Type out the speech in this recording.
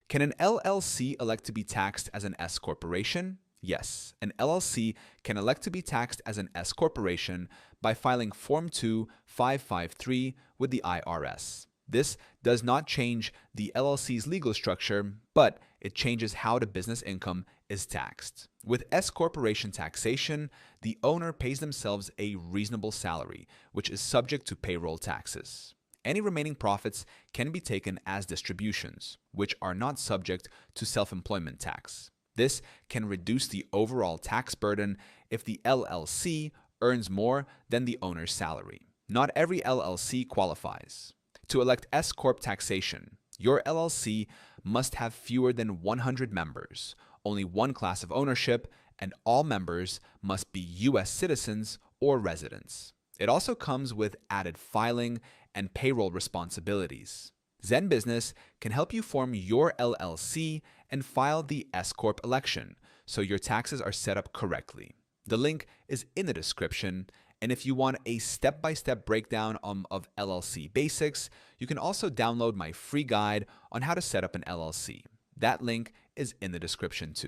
Can an LLC elect to be taxed as an S corporation? Yes, an LLC can elect to be taxed as an S corporation by filing Form 2553 with the IRS. This does not change the LLC's legal structure, but it changes how the business income is taxed. With S corporation taxation, the owner pays themselves a reasonable salary, which is subject to payroll taxes. Any remaining profits can be taken as distributions, which are not subject to self-employment tax. This can reduce the overall tax burden if the LLC earns more than the owner's salary. Not every LLC qualifies. To elect S Corp taxation, your LLC must have fewer than 100 members, only one class of ownership, and all members must be U.S. citizens or residents. It also comes with added filing and payroll responsibilities. Zen Business can help you form your LLC and file the S Corp election so your taxes are set up correctly. The link is in the description, and if you want a step-by-step breakdown of LLC basics, you can also download my free guide on how to set up an LLC. That link is in the description too.